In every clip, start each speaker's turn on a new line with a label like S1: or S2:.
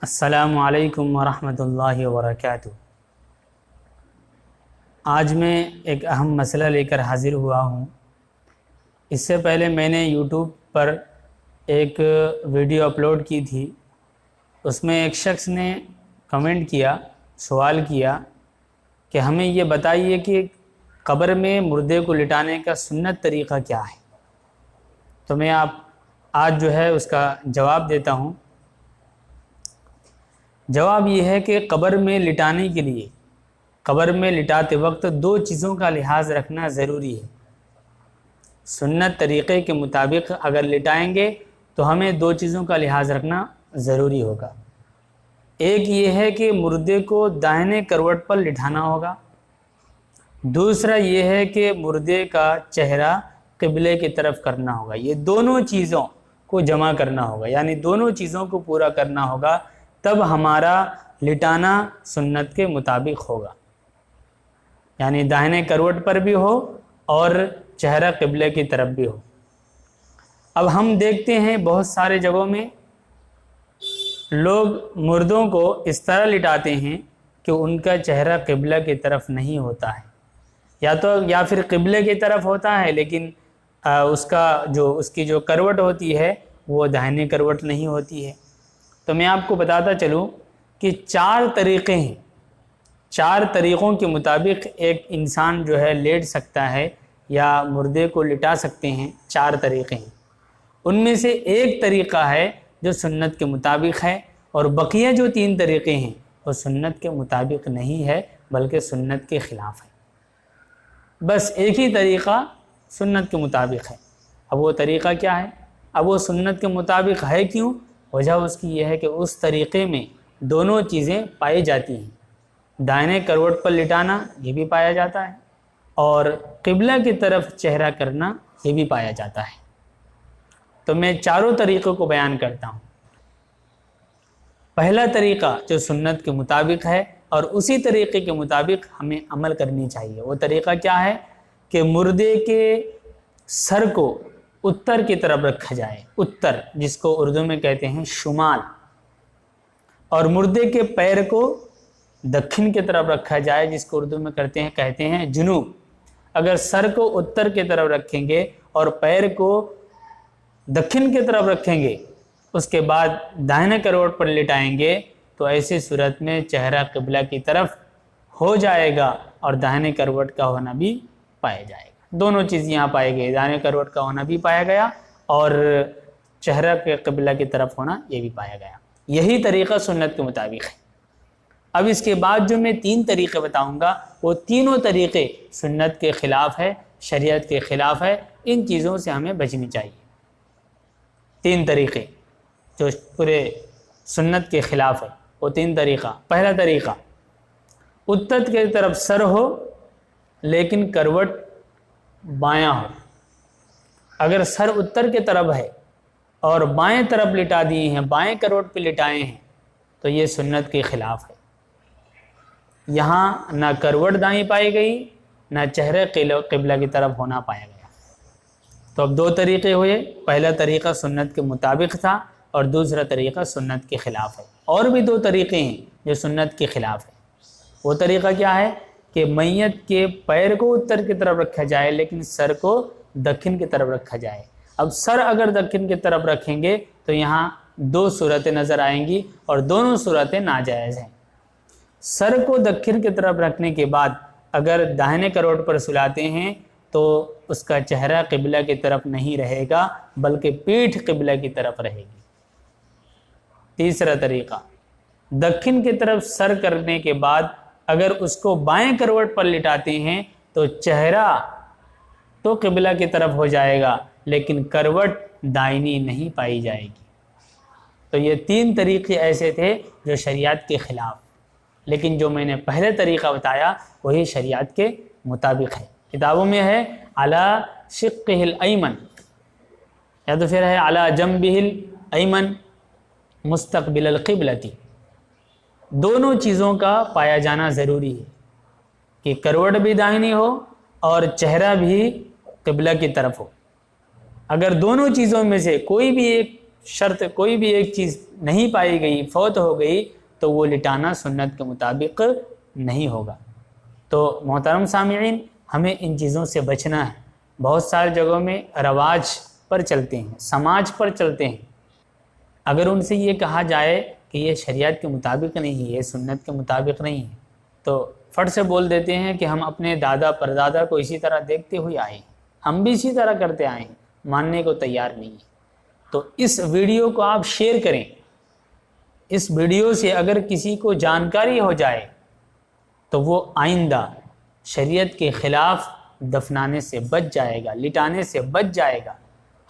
S1: السلام علیکم ورحمۃ اللہ وبرکاتہ۔ آج میں ایک اہم مسئلہ لے کر حاضر ہوا ہوں۔ اس سے پہلے میں نے یوٹیوب پر ایک ویڈیو اپلوڈ کی تھی۔ اس میں ایک شخص نے کمنٹ کیا، سوال کیا کہ ہمیں یہ بتائیے کہ قبر میں مردے کو لٹانے کا سنت طریقہ کیا ہے۔ تو میں آج اس کا جواب دیتا ہوں۔ جواب یہ ہے کہ قبر میں لٹانے کے لیے قبر میں لٹاتے وقت دو چیزوں کا لحاظ رکھنا ضروری ہے۔ سنت طریقے کے مطابق اگر لٹائیں گے تو ہمیں دو چیزوں کا لحاظ رکھنا ضروری ہوگا۔ ایک یہ ہے کہ مردے کو دائیں کروٹ پر لٹانا ہوگا۔ دوسرا یہ ہے کہ مردے کا چہرہ قبلے کی طرف کرنا ہوگا۔ یہ دونوں چیزوں کو جمع کرنا ہوگا، یعنی دونوں چیزوں کو پورا کرنا ہوگا، تب ہمارا لٹانا سنت کے مطابق ہوگا، یعنی داہنے کروٹ پر بھی ہو اور چہرہ قبلے کی طرف بھی ہو۔ اب ہم دیکھتے ہیں بہت سارے جگہوں میں لوگ مردوں کو اس طرح لٹاتے ہیں کہ ان کا چہرہ قبلہ کی طرف نہیں ہوتا ہے، یا پھر قبلے کی طرف ہوتا ہے لیکن اس کی جو کروٹ ہوتی ہے وہ داہنے کروٹ نہیں ہوتی ہے۔ تو میں آپ کو بتاتا چلوں کہ 4 طریقے ہیں۔ 4 طریقوں کے مطابق ایک انسان لیٹ سکتا ہے یا مردے کو لٹا سکتے ہیں۔ 4 طریقے ہیں، ان میں سے ایک طریقہ ہے جو سنت کے مطابق ہے، اور بقیہ جو 3 طریقے ہیں وہ سنت کے مطابق نہیں ہے بلکہ سنت کے خلاف ہے۔ بس ایک ہی طریقہ سنت کے مطابق ہے۔ اب وہ طریقہ کیا ہے؟ اب وہ سنت کے مطابق ہے کیوں؟ وجہ اس کی یہ ہے کہ اس طریقے میں دونوں چیزیں پائی جاتی ہیں۔ دائیں کروٹ پر لٹانا یہ بھی پایا جاتا ہے، اور قبلہ کی طرف چہرہ کرنا یہ بھی پایا جاتا ہے۔ تو میں چاروں طریقوں کو بیان کرتا ہوں۔ پہلا طریقہ جو سنت کے مطابق ہے اور اسی طریقے کے مطابق ہمیں عمل کرنی چاہیے، وہ طریقہ کیا ہے کہ مردے کے سر کو اتر کی طرف رکھا جائے، اتر جس کو اردو میں کہتے ہیں شمال، اور مردے کے پیر کو دکھن کی طرف رکھا جائے جس کو اردو میں کہتے ہیں جنوب۔ اگر سر کو اتر کی طرف رکھیں گے اور پیر کو دکھن کی طرف رکھیں گے، اس کے بعد دائیں کروٹ پر لٹائیں گے تو ایسی صورت میں چہرہ قبلہ کی طرف ہو جائے گا اور دائیں کروٹ کا ہونا بھی پایا جائے گا۔ دونوں چیز یہاں پائے گئے، دائیں کروٹ کا ہونا بھی پایا گیا اور چہرہ کے قبلہ کی طرف ہونا یہ بھی پایا گیا۔ یہی طریقہ سنت کے مطابق ہے۔ اب اس کے بعد جو میں 3 طریقے بتاؤں گا وہ تینوں طریقے سنت کے خلاف ہے، شریعت کے خلاف ہے۔ ان چیزوں سے ہمیں بچنی چاہیے۔ 3 طریقے جو پورے سنت کے خلاف ہے، وہ 3 طریقہ۔ پہلا طریقہ، اتر کی طرف سر ہو لیکن کروٹ بایاں ہو۔ اگر سر اتر کی طرف ہے اور بائیں طرف لٹا دیے ہیں، بائیں کروٹ پہ لٹائے ہیں، تو یہ سنت کے خلاف ہے۔ یہاں نہ کروٹ دائیں پائی گئی، نہ چہرے قبلہ کی طرف ہونا پایا گیا۔ تو اب 2 طریقے ہوئے، پہلا طریقہ سنت کے مطابق تھا اور دوسرا طریقہ سنت کے خلاف ہے۔ اور بھی 2 طریقے ہیں جو سنت کے خلاف ہے۔ وہ طریقہ کیا ہے کہ میت کے پیر کو اتر کی طرف رکھا جائے لیکن سر کو دکھن کی طرف رکھا جائے۔ اب سر اگر دکھن کی طرف رکھیں گے تو یہاں 2 صورتیں نظر آئیں گی اور دونوں صورتیں ناجائز ہیں۔ سر کو دکھن کی طرف رکھنے کے بعد اگر داہنے کروٹ پر سلاتے ہیں تو اس کا چہرہ قبلہ کی طرف نہیں رہے گا بلکہ پیٹھ قبلہ کی طرف رہے گی۔ تیسرا طریقہ، دکھن کی طرف سر کرنے کے بعد اگر اس کو بائیں کروٹ پر لٹاتے ہیں تو چہرہ تو قبلہ کی طرف ہو جائے گا لیکن کروٹ دائنی نہیں پائی جائے گی۔ تو یہ 3 طریقے ایسے تھے جو شریعت کے خلاف، لیکن جو میں نے پہلے طریقہ بتایا وہی شریعت کے مطابق ہے۔ کتابوں میں ہے علی شقہ الایمن، یا تو پھر ہے علی جنبہ الایمن مستقبل القبلۃ۔ دونوں چیزوں کا پایا جانا ضروری ہے کہ کروٹ بھی دائنی ہو اور چہرہ بھی قبلہ کی طرف ہو۔ اگر دونوں چیزوں میں سے کوئی بھی ایک شرط کوئی بھی ایک چیز نہیں پائی گئی، فوت ہو گئی، تو وہ لٹانا سنت کے مطابق نہیں ہوگا۔ تو محترم سامعین، ہمیں ان چیزوں سے بچنا ہے۔ بہت ساری جگہوں میں رواج پر چلتے ہیں، سماج پر چلتے ہیں، اگر ان سے یہ کہا جائے کہ یہ شریعت کے مطابق نہیں ہے، یہ سنت کے مطابق نہیں ہے، تو فٹ سے بول دیتے ہیں کہ ہم اپنے دادا پردادا کو اسی طرح دیکھتے ہوئے آئے ہیں، ہم بھی اسی طرح کرتے آئے ہیں، ماننے کو تیار نہیں ہے۔ تو اس ویڈیو کو آپ شیئر کریں، اس ویڈیو سے اگر کسی کو جانکاری ہو جائے تو وہ آئندہ شریعت کے خلاف دفنانے سے بچ جائے گا، لٹانے سے بچ جائے گا۔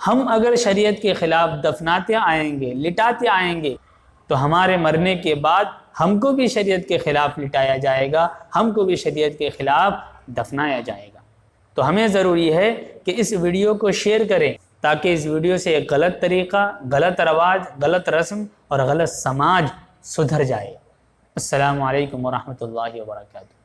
S1: ہم اگر شریعت کے خلاف دفناتے آئیں گے، لٹاتے آئیں گے، تو ہمارے مرنے کے بعد ہم کو بھی شریعت کے خلاف لٹایا جائے گا، ہم کو بھی شریعت کے خلاف دفنایا جائے گا۔ تو ہمیں ضروری ہے کہ اس ویڈیو کو شیئر کریں تاکہ اس ویڈیو سے ایک غلط طریقہ، غلط رواج، غلط رسم اور غلط سماج سدھر جائے۔ السلام علیکم ورحمۃ اللہ وبرکاتہ۔